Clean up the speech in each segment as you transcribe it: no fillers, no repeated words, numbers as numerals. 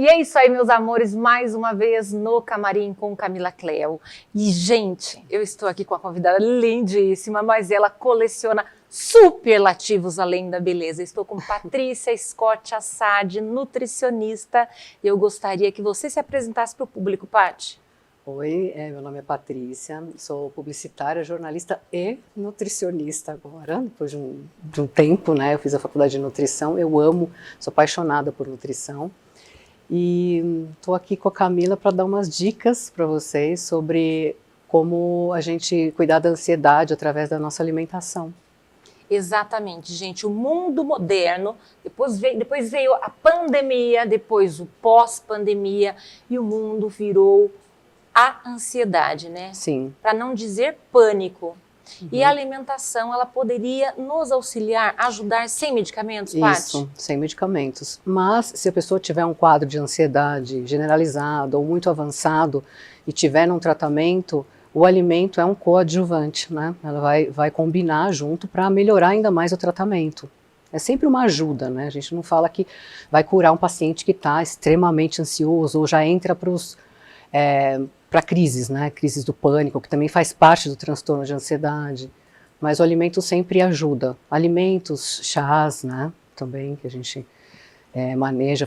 E é isso aí, meus amores, mais uma vez no Camarim com Camila Cleo. E, gente, eu estou aqui com uma convidada lindíssima, mas ela coleciona superlativos além da beleza. Estou com Patrícia Scott Assad, nutricionista. E eu gostaria que você se apresentasse para o público, Paty. Oi, meu nome é Patrícia, sou publicitária, jornalista e nutricionista agora, depois de um tempo, né? Eu fiz a faculdade de nutrição, eu amo, sou apaixonada por nutrição. E estou aqui com a Camila para dar umas dicas para vocês sobre como a gente cuidar da ansiedade através da nossa alimentação. Exatamente, gente. O mundo moderno, depois veio a pandemia, depois o pós-pandemia e o mundo virou a ansiedade, né? Sim. Para não dizer pânico. E a alimentação, ela poderia nos auxiliar, ajudar sem medicamentos, Paty? Isso, sem medicamentos. Mas se a pessoa tiver um quadro de ansiedade generalizado ou muito avançado e tiver num tratamento, o alimento é um coadjuvante, né? Ela vai combinar junto para melhorar ainda mais o tratamento. É sempre uma ajuda, né? A gente não fala que vai curar um paciente que está extremamente ansioso ou já entra para crises, né? Crises do pânico, que também faz parte do transtorno de ansiedade. Mas o alimento sempre ajuda. Alimentos, chás, né? Também que a gente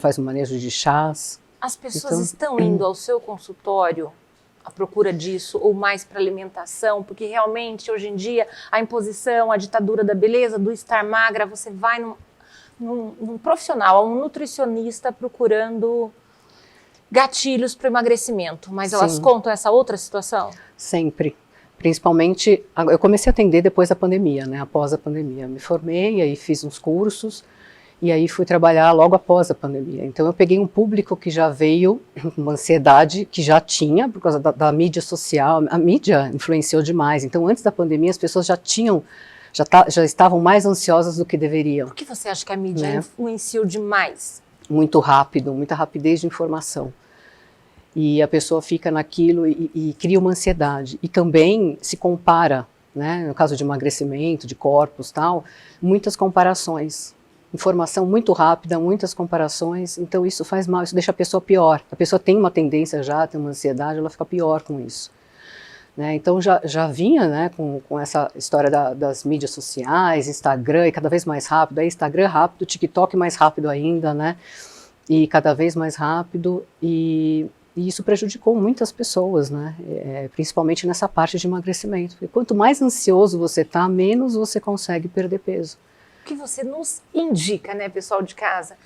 faz um manejo de chás. As pessoas estão indo ao seu consultório à procura disso ou mais para alimentação? Porque realmente, hoje em dia, a imposição, a ditadura da beleza, do estar magra, você vai num profissional, um nutricionista procurando gatilhos para o emagrecimento, mas elas Sim. contam essa outra situação? Sempre. Principalmente, eu comecei a atender depois da pandemia, né? Após a pandemia. Me formei, aí fiz uns cursos, e aí fui trabalhar logo após a pandemia. Então eu peguei um público que já veio, uma ansiedade que já tinha, por causa da mídia social, a mídia influenciou demais. Então antes da pandemia as pessoas já estavam mais ansiosas do que deveriam. Por que você acha que a mídia influenciou demais? Muito rápido, muita rapidez de informação. E a pessoa fica naquilo e cria uma ansiedade. E também se compara, né, no caso de emagrecimento, de corpos e tal, muitas comparações. Informação muito rápida, muitas comparações, então isso faz mal, isso deixa a pessoa pior. A pessoa tem uma tendência já, tem uma ansiedade, ela fica pior com isso. Né, então já vinha, né, com essa história das mídias sociais, Instagram, e cada vez mais rápido, aí Instagram rápido, TikTok mais rápido ainda, né, e cada vez mais rápido, e isso prejudicou muitas pessoas, né, principalmente nessa parte de emagrecimento. Porque quanto mais ansioso você está, menos você consegue perder peso. O que você nos indica, né, pessoal de casa?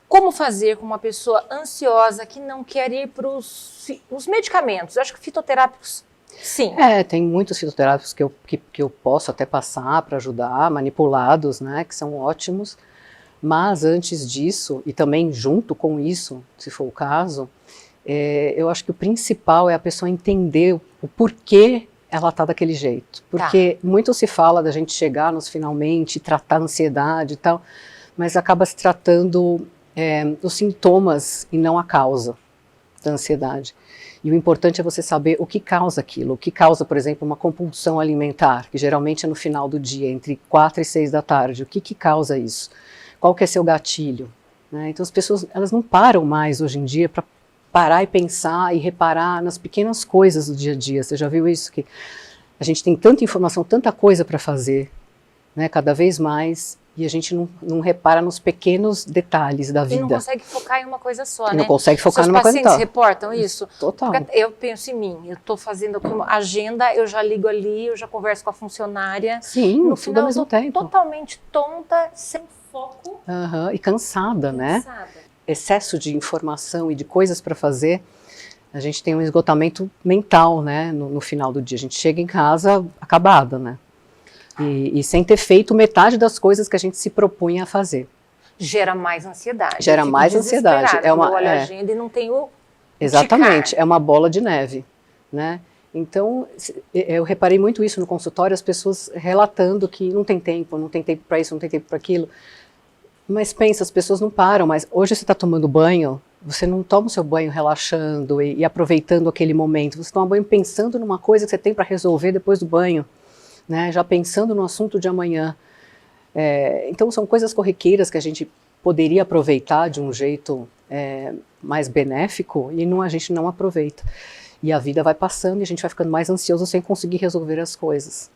Como fazer com uma pessoa ansiosa que não quer ir para os medicamentos? Eu acho que fitoterápicos, sim. Tem muitos fitoterápicos que eu posso até passar para ajudar, manipulados, né, que são ótimos. Mas antes disso, e também junto com isso, se for o caso, eu acho que o principal é a pessoa entender o porquê ela está daquele jeito. Porque muito se fala da gente chegar nos finalmente, tratar a ansiedade e tal, mas acaba se tratando os sintomas e não a causa da ansiedade. E o importante é você saber o que causa aquilo, o que causa, por exemplo, uma compulsão alimentar, que geralmente é no final do dia, entre 4 e 6 da tarde. O que causa isso? Qual que é seu gatilho? Né? Então as pessoas elas não param mais hoje em dia para parar e pensar e reparar nas pequenas coisas do dia a dia. Você já viu isso? Que a gente tem tanta informação, tanta coisa para fazer, né, cada vez mais, e a gente não repara nos pequenos detalhes da vida. E não consegue focar em uma coisa só, né? Não consegue focar numa coisa só. Os pacientes reportam isso? Total. Porque eu penso em mim, eu estou fazendo aqui uma agenda, eu já ligo ali, eu já converso com a funcionária. Sim, no tudo final, ao mesmo tempo. Totalmente tonta, sem foco. E cansada, né? Excesso de informação e de coisas para fazer, a gente tem um esgotamento mental, né, no final do dia. A gente chega em casa acabada, né? E sem ter feito metade das coisas que a gente se propunha a fazer. Gera mais ansiedade. Gera mais ansiedade. Eu olho a agenda e não tenho. Exatamente, é uma bola de neve, né? Então, eu reparei muito isso no consultório, as pessoas relatando que não tem tempo para isso, não tem tempo para aquilo. Mas pensa, as pessoas não param, mas hoje você está tomando banho, você não toma o seu banho relaxando e aproveitando aquele momento, você toma banho pensando numa coisa que você tem para resolver depois do banho, né? Já pensando no assunto de amanhã. Então são coisas corriqueiras que a gente poderia aproveitar de um jeito mais benéfico e a gente não aproveita. E a vida vai passando e a gente vai ficando mais ansioso sem conseguir resolver as coisas.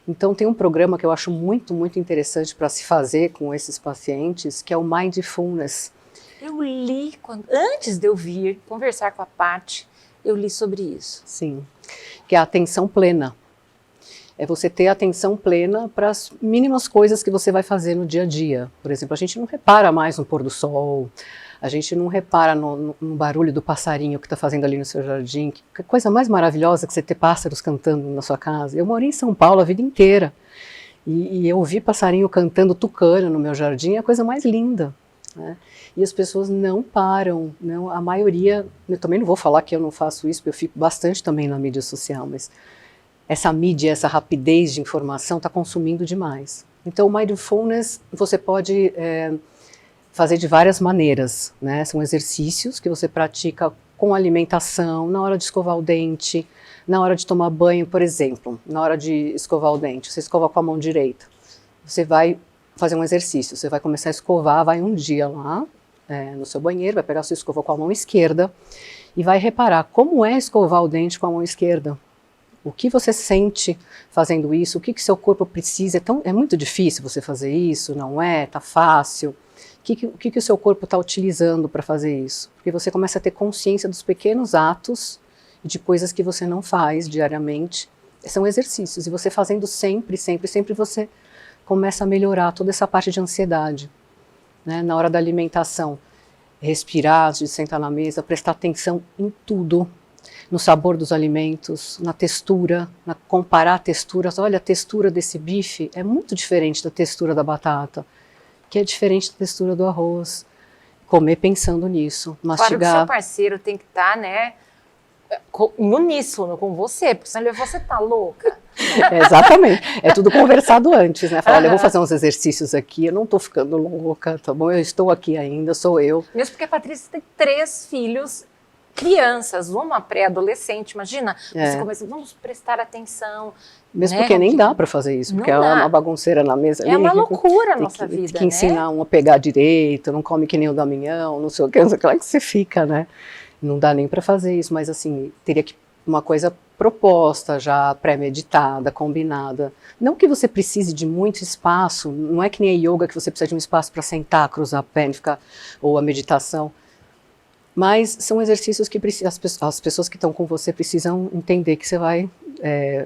Então tem um programa que eu acho muito, muito interessante para se fazer com esses pacientes, que é o Mindfulness. Eu li, antes de eu vir conversar com a Paty, eu li sobre isso. Sim, que é a atenção plena. É você ter atenção plena para as mínimas coisas que você vai fazer no dia a dia. Por exemplo, a gente não repara mais no pôr do sol, a gente não repara no barulho do passarinho que está fazendo ali no seu jardim. Que coisa mais maravilhosa que você ter pássaros cantando na sua casa. Eu morei em São Paulo a vida inteira e eu ouvi passarinho cantando tucano no meu jardim, é a coisa mais linda, né? E as pessoas não param, não, a maioria, eu também não vou falar que eu não faço isso, porque eu fico bastante também na mídia social, mas essa mídia, essa rapidez de informação está consumindo demais. Então o Mindfulness você pode fazer de várias maneiras, né? São exercícios que você pratica com alimentação, na hora de escovar o dente, na hora de tomar banho, por exemplo, na hora de escovar o dente, você escova com a mão direita, você vai fazer um exercício, você vai começar a escovar, vai um dia lá no seu banheiro, vai pegar a sua escova com a mão esquerda e vai reparar como é escovar o dente com a mão esquerda. O que você sente fazendo isso, o que seu corpo precisa, é muito difícil você fazer isso, não é? Tá fácil. O que o seu corpo está utilizando para fazer isso? Porque você começa a ter consciência dos pequenos atos e de coisas que você não faz diariamente. São exercícios, e você fazendo sempre, sempre, sempre, você começa a melhorar toda essa parte de ansiedade, né? Na hora da alimentação, respirar antes de sentar na mesa, prestar atenção em tudo, no sabor dos alimentos, na textura, comparar texturas. Olha, a textura desse bife é muito diferente da textura da batata, que é diferente da textura do arroz. Comer pensando nisso, mastigar. Claro que o seu parceiro tem que estar, né, em uníssono com você, porque senão você tá louca. Exatamente, é tudo conversado antes, né? Falar, olha, eu vou fazer uns exercícios aqui, eu não tô ficando louca, tá bom? Eu estou aqui ainda, sou eu. Mesmo porque a Patrícia tem 3 filhos, crianças, uma pré-adolescente, imagina, você começa, vamos prestar atenção. Mesmo né? porque nem dá para fazer isso, porque é uma bagunceira na mesa. É uma loucura a nossa vida, tem que ensinar um a pegar direito, não come que nem o Damião, não sei o que, claro que você fica, né? Não dá nem para fazer isso, mas assim, teria que uma coisa proposta, já pré-meditada, combinada. Não que você precise de muito espaço, não é que nem a yoga que você precisa de um espaço para sentar, cruzar a perna, ficar, ou a meditação. Mas são exercícios que as pessoas que estão com você precisam entender que você vai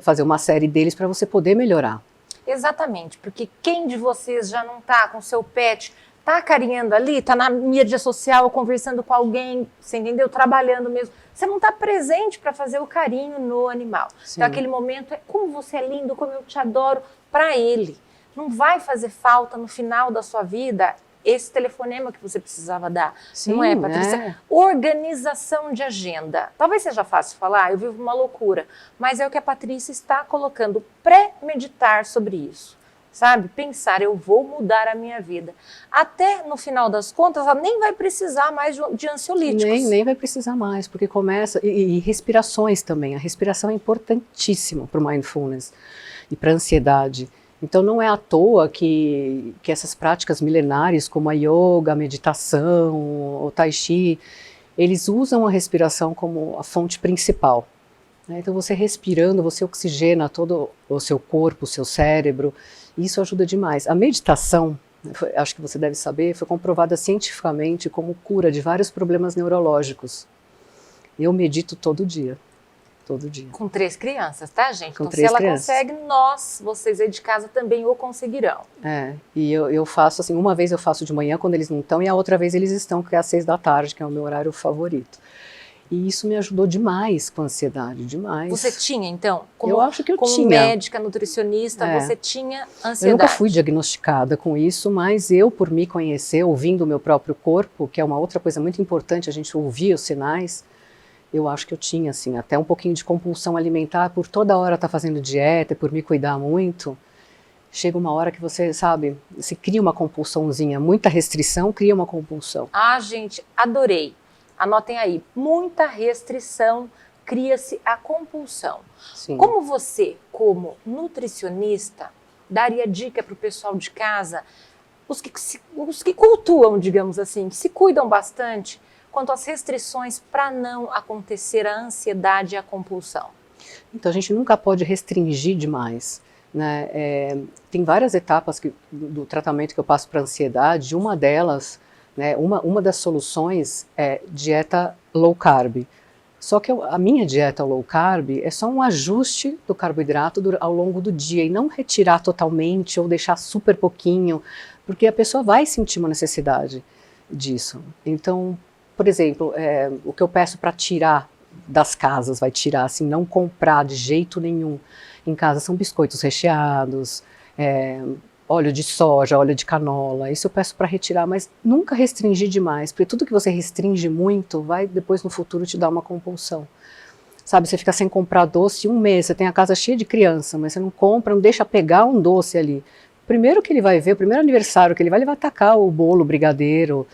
fazer uma série deles para você poder melhorar. Exatamente, porque quem de vocês já não está com seu pet, está acarinhando ali, está na mídia social, conversando com alguém, você entendeu? Trabalhando mesmo. Você não está presente para fazer o carinho no animal. Sim. Então aquele momento é como você é lindo, como eu te adoro, para ele. Não vai fazer falta no final da sua vida esse telefonema que você precisava dar. Sim, não é, Patrícia? Organização de agenda. Talvez seja fácil falar, eu vivo uma loucura, mas é o que a Patrícia está colocando, pré-meditar sobre isso. Sabe? Pensar, eu vou mudar a minha vida. Até no final das contas, ela nem vai precisar mais de ansiolíticos. Nem vai precisar mais, porque começa... E respirações também. A respiração é importantíssima para o mindfulness e para a ansiedade. Então não é à toa que essas práticas milenares, como a yoga, a meditação, o tai chi, eles usam a respiração como a fonte principal. Né? Então você respirando, você oxigena todo o seu corpo, o seu cérebro, e isso ajuda demais. A meditação, acho que você deve saber, foi comprovada cientificamente como cura de vários problemas neurológicos. Eu medito todo dia. Todo dia. Com 3 crianças, tá, gente? Com então, 3 se ela crianças. consegue, vocês aí de casa também o conseguirão. E eu faço assim, uma vez eu faço de manhã quando eles não estão, e a outra vez eles estão, que é às 6 da tarde, que é o meu horário favorito. E isso me ajudou demais com a ansiedade, demais. Você tinha, então? Eu acho que eu como tinha. Médica, nutricionista, você tinha ansiedade? Eu nunca fui diagnosticada com isso, mas eu, por me conhecer, ouvindo o meu próprio corpo, que é uma outra coisa muito importante, a gente ouvir os sinais, eu acho que eu tinha, assim, até um pouquinho de compulsão alimentar, por toda hora estar fazendo dieta, por me cuidar muito. Chega uma hora que você, sabe, se cria uma compulsãozinha, muita restrição cria uma compulsão. Ah, gente, adorei. Anotem aí, muita restrição, cria-se a compulsão. Sim. Como você, como nutricionista, daria dica para o pessoal de casa os que cultuam, digamos assim, que se cuidam bastante quanto às restrições para não acontecer a ansiedade e a compulsão? Então a gente nunca pode restringir demais, né? Tem várias etapas do tratamento que eu passo para ansiedade. Uma delas, né, uma das soluções é dieta low carb. Só que a minha dieta low carb é só um ajuste do carboidrato ao longo do dia e não retirar totalmente ou deixar super pouquinho, porque a pessoa vai sentir uma necessidade disso. Então, por exemplo, o que eu peço para tirar das casas, vai tirar, assim, não comprar de jeito nenhum em casa, são biscoitos recheados, óleo de soja, óleo de canola, isso eu peço para retirar, mas nunca restringir demais, porque tudo que você restringe muito vai depois no futuro te dar uma compulsão. Sabe, você fica sem comprar doce um mês, você tem a casa cheia de criança, mas você não compra, não deixa pegar um doce ali. Primeiro que ele vai ver, o primeiro aniversário que ele vai atacar o bolo, o brigadeiro.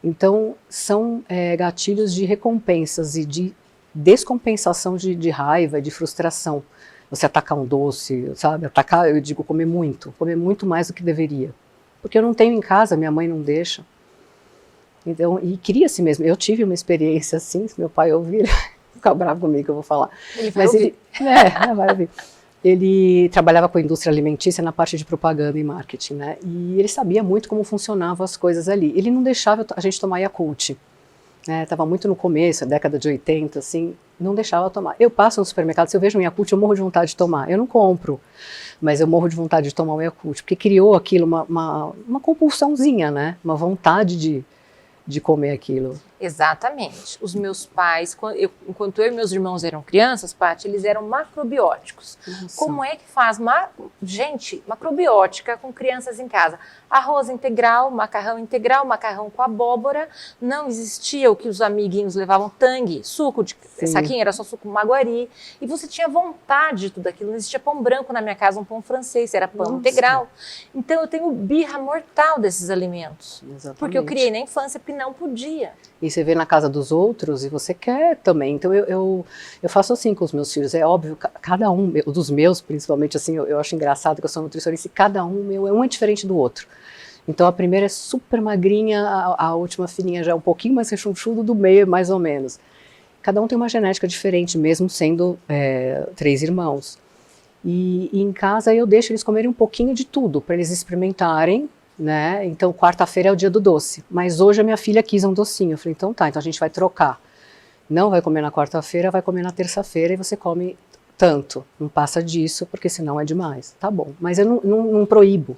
Então, são gatilhos de recompensas e de descompensação de raiva, de frustração. Você atacar um doce, sabe? Atacar, eu digo, comer muito mais do que deveria. Porque eu não tenho em casa, minha mãe não deixa. Então, e queria-se mesmo. Eu tive uma experiência assim, se meu pai ouvir, ele fica bravo comigo que eu vou falar. Ele vai ouvir. Vai ouvir. Ele trabalhava com a indústria alimentícia na parte de propaganda e marketing, né? E ele sabia muito como funcionavam as coisas ali. Ele não deixava a gente tomar Yakult. Estava muito no começo, a década de 80, assim, não deixava tomar. Eu passo no supermercado, se eu vejo um Yakult, eu morro de vontade de tomar. Eu não compro, mas eu morro de vontade de tomar um Yakult, porque criou aquilo uma compulsãozinha, né? Uma vontade de comer aquilo. Exatamente. Os meus pais, enquanto eu e meus irmãos eram crianças, Paty, eles eram macrobióticos. Nossa. Como é que faz, gente, macrobiótica com crianças em casa? Arroz integral, macarrão com abóbora. Não existia o que os amiguinhos levavam, tangue, suco de saquinho, era só suco maguari. E você tinha vontade de tudo aquilo. Não existia pão branco na minha casa, um pão francês, era pão integral. Então eu tenho birra mortal desses alimentos. Exatamente. Porque eu criei na infância porque não podia. E você vê na casa dos outros e você quer também. Então eu faço assim com os meus filhos. É óbvio, cada um, dos meus principalmente, assim, eu acho engraçado que eu sou nutricionista e cada um é diferente do outro. Então a primeira é super magrinha, a última filhinha já é um pouquinho mais rechonchudo, do meio mais ou menos. Cada um tem uma genética diferente, mesmo sendo 3 irmãos. E em casa eu deixo eles comerem um pouquinho de tudo, para eles experimentarem, né? Então quarta-feira é o dia do doce, mas hoje a minha filha quis um docinho. Eu falei, então tá, então a gente vai trocar. Não vai comer na quarta-feira, vai comer na terça-feira e você come tanto. Não passa disso, porque senão é demais. Tá bom, mas eu não proíbo.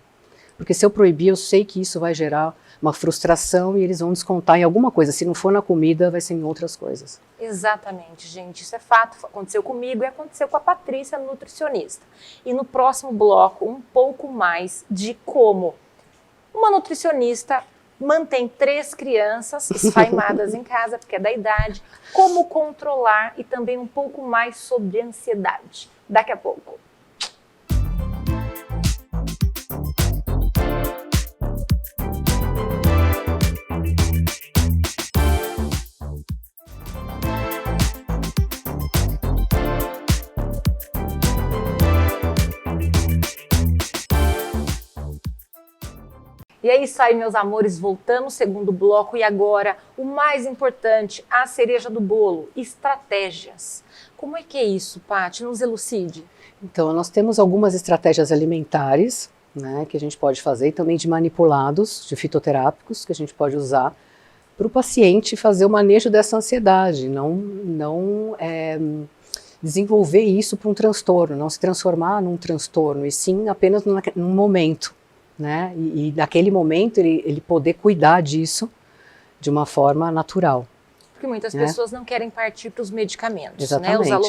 Porque se eu proibir, eu sei que isso vai gerar uma frustração e eles vão descontar em alguma coisa. Se não for na comida, vai ser em outras coisas. Exatamente, gente. Isso é fato. Aconteceu comigo e aconteceu com a Patrícia, nutricionista. E no próximo bloco, um pouco mais de como uma nutricionista mantém 3 crianças esfaimadas em casa, porque é da idade, como controlar e também um pouco mais sobre ansiedade. Daqui a pouco. E é isso aí, meus amores, voltamos ao segundo bloco e agora o mais importante, a cereja do bolo, estratégias. Como é que é isso, Paty? Nos elucide. Então, nós temos algumas estratégias alimentares, né, que a gente pode fazer, e também de manipulados, de fitoterápicos, que a gente pode usar para o paciente fazer o manejo dessa ansiedade, não desenvolver isso para um transtorno, não se transformar num transtorno, e sim apenas num momento. Né? E naquele momento ele poder cuidar disso de uma forma natural. Porque muitas pessoas não querem partir para os medicamentos, exatamente, né?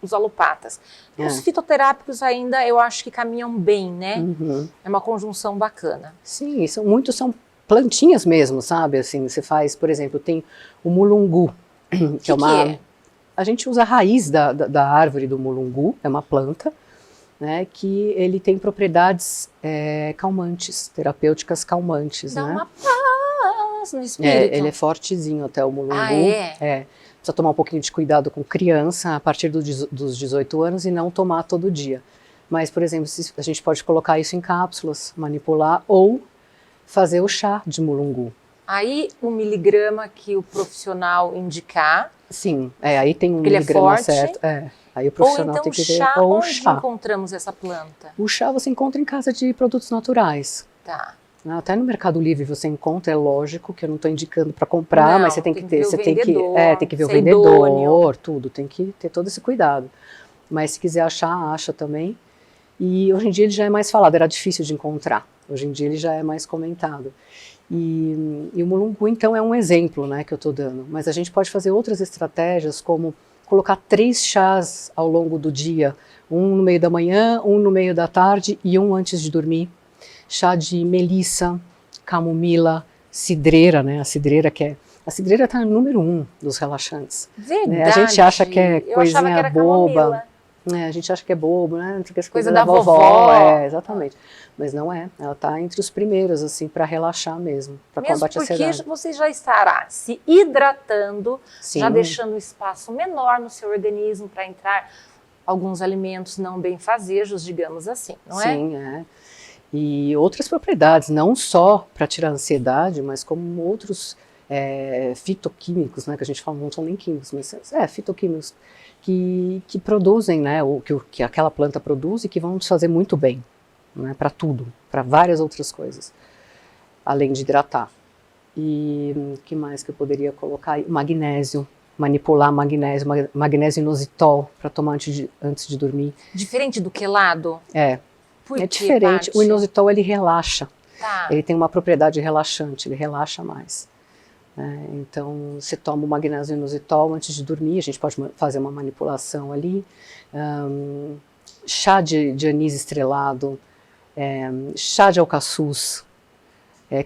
Os alopatas. Os fitoterápicos ainda eu acho que caminham bem, né? Uhum. É uma conjunção bacana. Sim, muitos são plantinhas mesmo, sabe? Assim, você faz, por exemplo, tem o mulungu, que é uma... Que é? A gente usa a raiz da árvore do mulungu, é uma planta, né, que ele tem propriedades calmantes, terapêuticas calmantes. Dá né? uma paz no espírito. Ele é fortezinho até o mulungu. Ah, precisa tomar um pouquinho de cuidado com criança a partir dos 18 anos e não tomar todo dia. Mas, por exemplo, a gente pode colocar isso em cápsulas, manipular ou fazer o chá de mulungu. Aí o miligrama que o profissional indicar. Sim, aí tem um Ele miligrama é forte, certo. Aí o profissional ou então tem que ver. chá, Ou onde chá. encontramos essa planta? O chá você encontra em casa de produtos naturais. Tá. Até no Mercado Livre você encontra, é lógico que eu não estou indicando para comprar, mas você tem que ter, você tem que ver o vendedor, tudo, tem que ter todo esse cuidado. Mas se quiser achar, acha também. E hoje em dia ele já é mais falado, era difícil de encontrar. Hoje em dia ele já é mais comentado. E o mulungu, então, é um exemplo, né, que eu estou dando. Mas a gente pode fazer outras estratégias, como colocar 3 chás ao longo do dia. Um no meio da manhã, um no meio da tarde e um antes de dormir. Chá de melissa, camomila, cidreira, né? A cidreira está no número 1 dos relaxantes. Verdade. Né? A gente acha que é coisinha boba. Camomila. A gente acha que é bobo, né? Coisa da vovó. Exatamente. Mas não é. Ela está entre os primeiros, assim, para relaxar mesmo, para combate a ansiedade. Porque você já estará se hidratando, Sim. já deixando um espaço menor no seu organismo para entrar alguns alimentos não benfazejos, digamos assim, não é? Sim, é. E outras propriedades, não só para tirar a ansiedade, mas como outros fitoquímicos, né, que a gente fala, não são nem químicos, mas fitoquímicos que produzem, né, o que aquela planta produz e que vão nos fazer muito bem, né, para tudo, para várias outras coisas, além de hidratar. E o que mais que eu poderia colocar? Magnésio, manipular magnésio inositol para tomar antes de dormir. Diferente do quelado? É diferente. O inositol ele relaxa. Tá. Ele tem uma propriedade relaxante, ele relaxa mais. Então, você toma o magnésio inositol antes de dormir, a gente pode fazer uma manipulação ali. Chá de anis estrelado, chá de alcaçuz,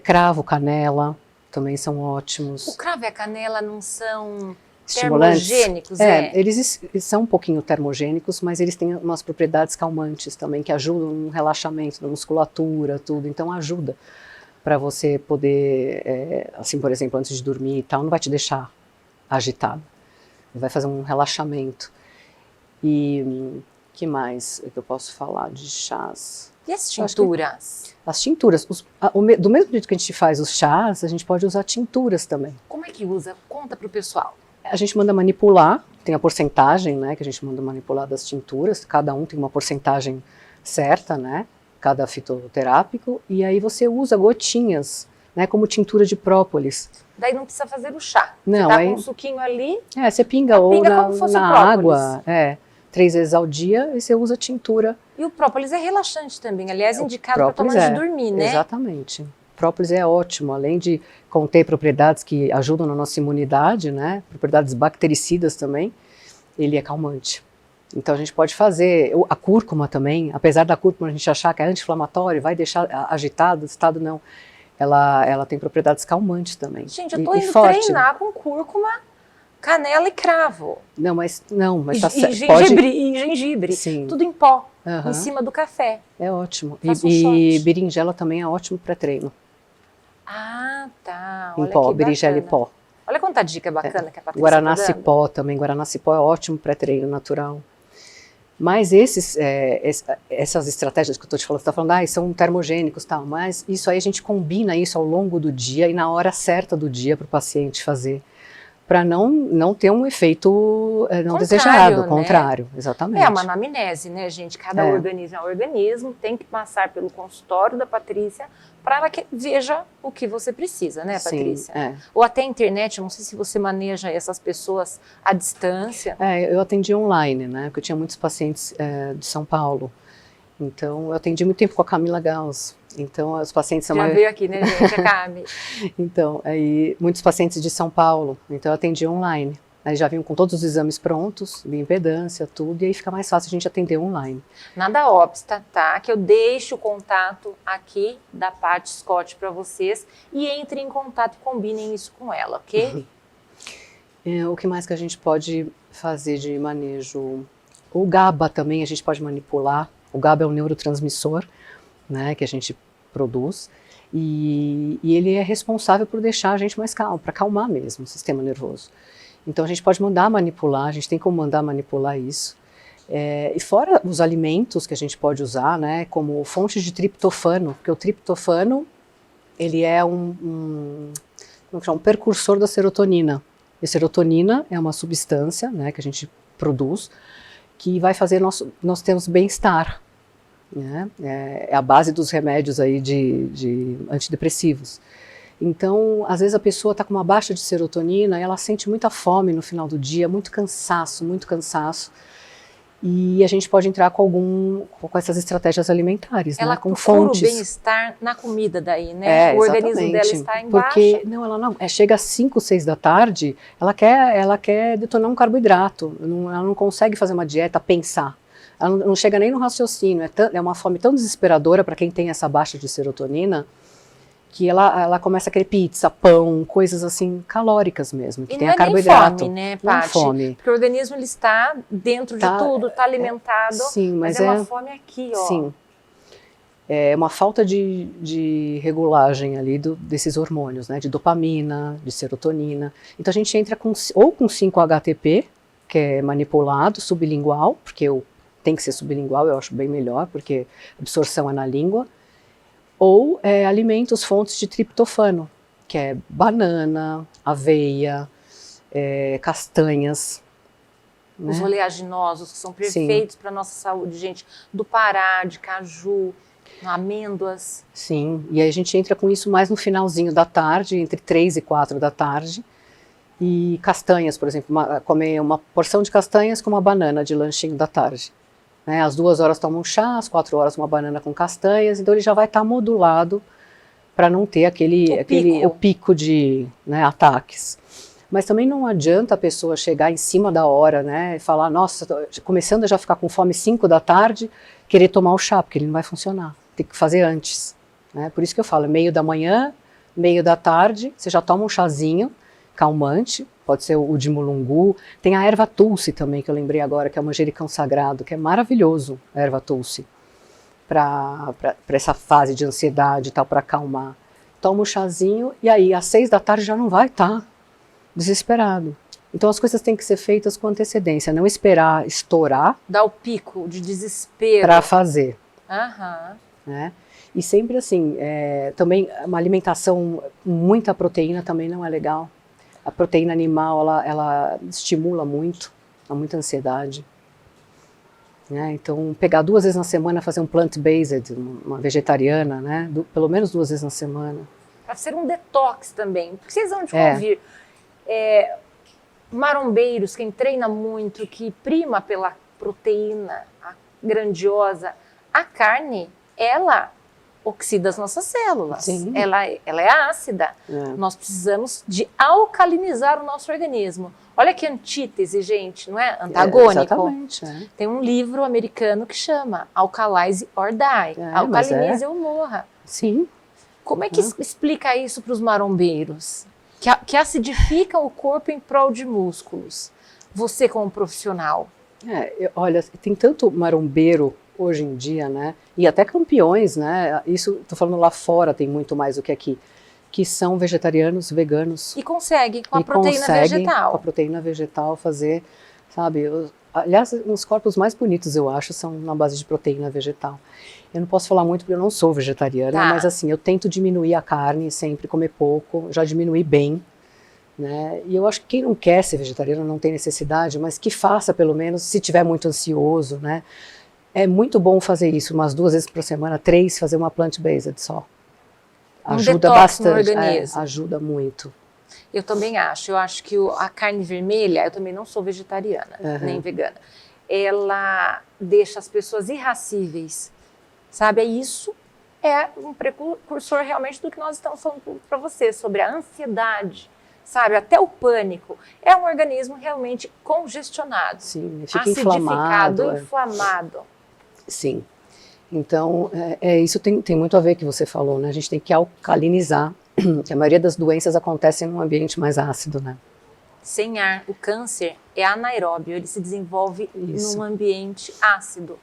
cravo, canela, também são ótimos. O cravo e a canela não são estimulantes? Termogênicos? Eles são um pouquinho termogênicos, mas eles têm umas propriedades calmantes também, que ajudam no relaxamento, na musculatura, tudo. Então ajuda para você poder, assim, por exemplo, antes de dormir e tal, não vai te deixar agitado. Vai fazer um relaxamento. E que mais que eu posso falar de chás? E as tinturas? As tinturas, do mesmo jeito que a gente faz os chás, a gente pode usar tinturas também. Como é que usa? Conta para o pessoal. A gente manda manipular, tem a porcentagem, né, que a gente manda manipular das tinturas, cada um tem uma porcentagem certa, né, cada fitoterápico, e aí você usa gotinhas, né, como tintura de própolis. Daí não precisa fazer o chá. Não, você dá aí, com um suquinho ali. Você pinga ou na própolis. água, 3 vezes ao dia, e você usa tintura. E o própolis é relaxante também, aliás, indicado para tomar antes de dormir, né? Exatamente. Própolis é ótimo, além de conter propriedades que ajudam na nossa imunidade, né, propriedades bactericidas também, ele é calmante. Então a gente pode fazer, a cúrcuma também, apesar da cúrcuma a gente achar que é anti-inflamatório, vai deixar agitado, estado não, ela tem propriedades calmantes também. Gente, eu tô indo treinar com cúrcuma, canela e cravo. Não, mas tá certo. E gengibre, sim. Tudo em pó, em cima do café. É ótimo. E berinjela também é ótimo pré-treino. Ah, tá. Em pó, berinjela e pó. Olha quanta dica bacana que a Patrícia Guaraná-cipó também, Guaraná-cipó é ótimo pré-treino natural. Mas essas estratégias que eu estou te falando, você está falando, são termogênicos e tal, mas isso aí a gente combina isso ao longo do dia e na hora certa do dia para o paciente fazer, para não ter um efeito não desejado, né? Contrário, exatamente. É uma anamnese, né, gente? Cada organismo é um organismo, tem que passar pelo consultório da Patrícia para ela que veja o que você precisa, né, Patrícia? Sim, Ou até a internet, não sei se você maneja essas pessoas à distância. Eu atendi online, né, porque eu tinha muitos pacientes de São Paulo, então eu atendi muito tempo com a Camila Gauss. Então, os pacientes Já veio aqui, né, gente, a Cami. Então, aí, muitos pacientes de São Paulo, então eu atendi online. Aí já vinham com todos os exames prontos, bioimpedância, tudo, e aí fica mais fácil a gente atender online. Nada obsta, tá? Que eu deixo o contato aqui da Paty Scott para vocês e entrem em contato e combinem isso com ela, ok? O que mais que a gente pode fazer de manejo? O GABA também a gente pode manipular. O GABA é um neurotransmissor, né, que a gente produz, e ele é responsável por deixar a gente mais calmo, para acalmar mesmo o sistema nervoso. Então a gente pode mandar manipular, a gente tem como mandar manipular isso. E fora os alimentos que a gente pode usar, né, como fontes de triptofano, porque o triptofano ele é como que chama? Um precursor da serotonina. E serotonina é uma substância, né, que a gente produz, que vai fazer nós termos bem-estar. Né? É a base dos remédios aí de antidepressivos. Então, às vezes a pessoa está com uma baixa de serotonina e ela sente muita fome no final do dia, muito cansaço, e a gente pode entrar com essas estratégias alimentares, Ela né, com procura fontes. o bem-estar na comida daí, né? O organismo dela está em baixa. Porque ela não, chega às 5, 6 da tarde, ela quer detonar um carboidrato, ela não consegue fazer uma dieta, pensar. Ela não chega nem no raciocínio, é uma fome tão desesperadora para quem tem essa baixa de serotonina, que ela começa a querer pizza, pão, coisas assim calóricas mesmo, que e tem não a carboidrato. Nem fome, né, não é Paty? fome. Porque o organismo ele está dentro de tudo, está alimentado, sim, mas é uma fome aqui, ó. Sim. É uma falta de regulagem ali desses hormônios, né, de dopamina, de serotonina. Então a gente entra ou com 5-HTP, que é manipulado, sublingual, porque tem que ser sublingual, eu acho bem melhor, porque a absorção é na língua, ou alimentos, fontes de triptofano, que é banana, aveia, castanhas. Os né? oleaginosos, que são perfeitos para a nossa saúde, gente, do Pará, de caju, amêndoas. Sim, e aí a gente entra com isso mais no finalzinho da tarde, entre 3 e 4 da tarde, e castanhas, por exemplo, comer uma porção de castanhas com uma banana de lanchinho da tarde. Né? Às 2 horas toma um chá, às 4 horas uma banana com castanhas, então ele já vai estar modulado para não ter o pico de ataques. Mas também não adianta a pessoa chegar em cima da hora, né, e falar, nossa, começando a já ficar com fome 5 da tarde, querer tomar o chá, porque ele não vai funcionar, tem que fazer antes. Né? Por isso que eu falo, meio da manhã, meio da tarde, você já toma um chazinho calmante, pode ser o de mulungu, tem a erva tulsi também, que eu lembrei agora, que é o manjericão sagrado, que é maravilhoso, a erva tulsi, para essa fase de ansiedade e tal, para acalmar. Toma um chazinho e aí às 6 da tarde já não vai estar desesperado. Então as coisas têm que ser feitas com antecedência, não esperar estourar. Dá o pico de desespero. Para fazer. Aham. Né? E sempre assim, também uma alimentação com muita proteína também não é legal. A proteína animal, ela estimula muito, dá muita ansiedade. Né? Então, pegar 2 vezes na semana, fazer um plant-based, uma vegetariana, né? Pelo menos 2 vezes na semana. Para ser um detox também. Porque vocês vão te convir. Marombeiros, quem treina muito, que prima pela proteína grandiosa, a carne, ela oxida as nossas células. Sim. Ela é ácida. Nós precisamos de alcalinizar o nosso organismo. Olha que antítese, gente, não é? Antagônico. Exatamente. Tem um livro americano que chama Alkalize or Die. Alcalinize ou morra. Sim. Como é que explica isso para os marombeiros? Que acidificam o corpo em prol de músculos. Você como profissional. Olha, tem tanto marombeiro hoje em dia, né? E até campeões, né? Isso, tô falando lá fora, tem muito mais do que aqui, que são vegetarianos, veganos. E conseguem com a proteína vegetal. Com a proteína vegetal fazer, sabe? Aliás, os corpos mais bonitos, eu acho, são na base de proteína vegetal. Eu não posso falar muito porque eu não sou vegetariana, mas assim, eu tento diminuir a carne, sempre comer pouco, já diminui bem. Né? E eu acho que quem não quer ser vegetariano não tem necessidade, mas que faça pelo menos, se tiver muito ansioso, né? É muito bom fazer isso, umas 2 vezes por semana, 3, fazer uma plant-based só. Ajuda bastante, ajuda muito. Eu também acho. Eu acho que a carne vermelha, eu também não sou vegetariana, nem vegana. Ela deixa as pessoas irascíveis, sabe? Isso é um precursor realmente do que nós estamos falando para você, sobre a ansiedade, sabe? Até o pânico. É um organismo realmente congestionado. Sim, fica acidificado, inflamado. Sim. Então, isso tem muito a ver com o que você falou, né? A gente tem que alcalinizar, que a maioria das doenças acontecem num ambiente mais ácido, né? Sem ar, o câncer é anaeróbio, ele se desenvolve num ambiente ácido.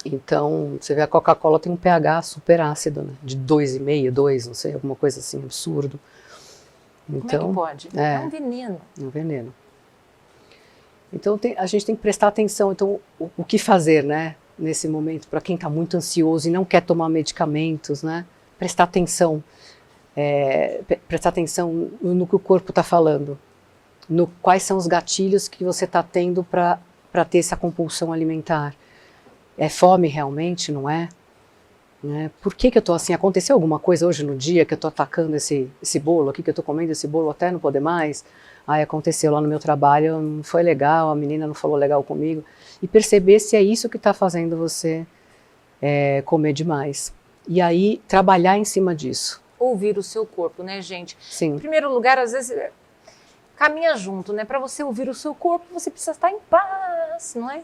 Então, você vê a Coca-Cola tem um pH super ácido, né? De 2,5, 2, não sei, alguma coisa assim, absurdo. Então, como é que pode? É um veneno. É um veneno. Então, a gente tem que prestar atenção. Então, o que fazer, né? Nesse momento, para quem está muito ansioso e não quer tomar medicamentos, né? Prestar atenção. prestar atenção no que o corpo está falando, no quais são os gatilhos que você está tendo para ter essa compulsão alimentar. É fome realmente, não é? Né? Por que eu estou assim? Aconteceu alguma coisa hoje no dia que eu estou atacando esse bolo aqui, que eu estou comendo esse bolo até não poder mais? Aconteceu lá no meu trabalho, não foi legal, a menina não falou legal comigo. E perceber se é isso que está fazendo você comer demais. E aí, trabalhar em cima disso. Ouvir o seu corpo, né, gente? Sim. Em primeiro lugar, às vezes, caminha junto, né? Para você ouvir o seu corpo, você precisa estar em paz, não é?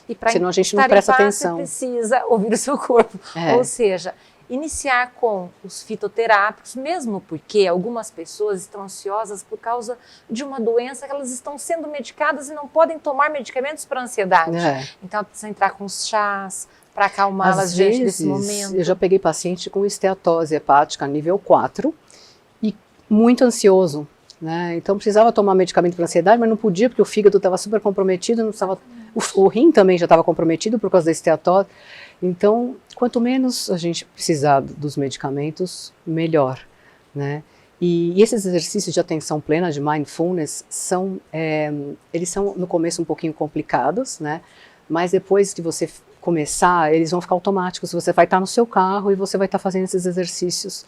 E senão a gente não presta atenção. Você precisa ouvir o seu corpo. Ou seja, iniciar com os fitoterápicos, mesmo porque algumas pessoas estão ansiosas por causa de uma doença que elas estão sendo medicadas e não podem tomar medicamentos para ansiedade. Então, precisa entrar com os chás para acalmá-las diante desse momento. Eu já peguei paciente com esteatose hepática nível 4 e muito ansioso. Né? Então precisava tomar medicamento para ansiedade, mas não podia porque o fígado estava super comprometido, não precisava, o rim também já estava comprometido por causa da esteatose. Então, quanto menos a gente precisar dos medicamentos, melhor. Né? E esses exercícios de atenção plena, de mindfulness, eles são no começo um pouquinho complicados, né? Mas depois que você começar, eles vão ficar automáticos. Você vai estar no seu carro e você vai estar fazendo esses exercícios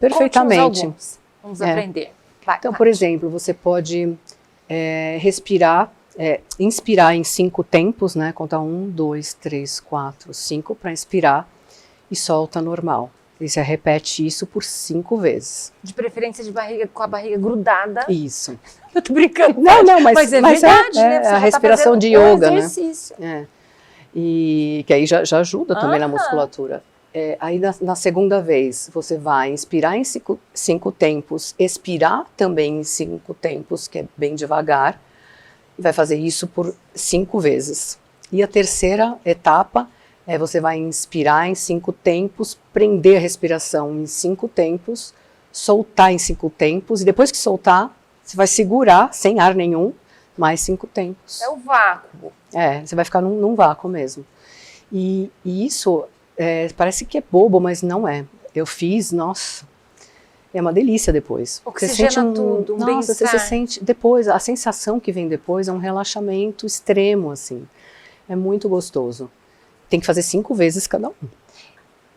perfeitamente. Vamos aprender. Então, por exemplo, você pode respirar, inspirar em 5 tempos, né? Conta 1, 2, 3, 4, 5 para inspirar e solta normal. E você repete isso por 5 vezes. De preferência com a barriga grudada. Isso. Eu tô brincando. Não, mas é verdade, né? Você a respiração de yoga, né? E que aí já ajuda também na musculatura. Aí na segunda vez, você vai inspirar em 5 tempos, expirar também em 5 tempos, que é bem devagar, e vai fazer isso por 5 vezes. E a terceira etapa você vai inspirar em 5 tempos, prender a respiração em 5 tempos, soltar em 5 tempos, e depois que soltar, você vai segurar, sem ar nenhum, mais 5 tempos. É o vácuo. Você vai ficar num vácuo mesmo. E isso... parece que é bobo, mas não é. Eu fiz, nossa, é uma delícia depois. Oxigena tudo, nossa, você sente depois, a sensação que vem depois é um relaxamento extremo, assim. É muito gostoso. Tem que fazer 5 vezes cada um.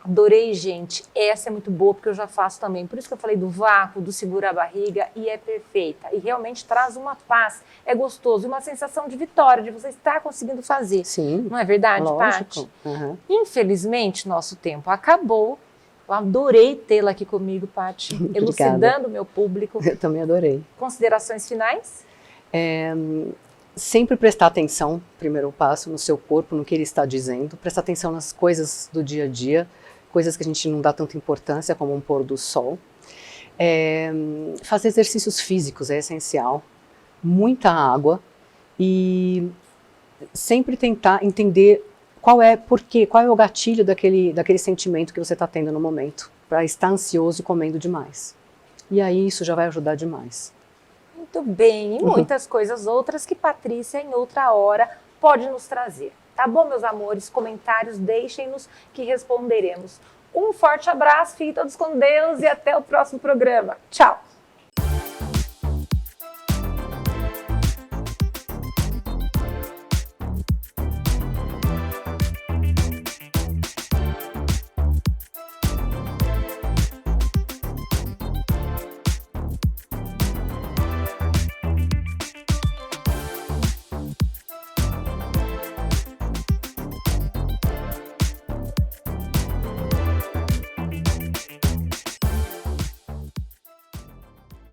Adorei, gente. Essa é muito boa, porque eu já faço também. Por isso que eu falei do vácuo, do segurar a barriga, e é perfeita. E realmente traz uma paz, é gostoso, e uma sensação de vitória, de você estar conseguindo fazer. Sim. Não é verdade, Paty? Infelizmente, nosso tempo acabou. Eu adorei tê-la aqui comigo, Paty, elucidando o meu público. Eu também adorei. Considerações finais? Sempre prestar atenção, primeiro passo, no seu corpo, no que ele está dizendo. Prestar atenção nas coisas do dia a dia, coisas que a gente não dá tanta importância, como um pôr do sol. Fazer exercícios físicos é essencial. Muita água. E sempre tentar entender qual é o gatilho daquele sentimento que você está tendo no momento, para estar ansioso e comendo demais. E aí isso já vai ajudar demais. Muito bem, e muitas coisas outras que Patrícia, em outra hora, pode nos trazer. Tá bom, meus amores? Comentários, deixem-nos que responderemos. Um forte abraço, fiquem todos com Deus e até o próximo programa. Tchau!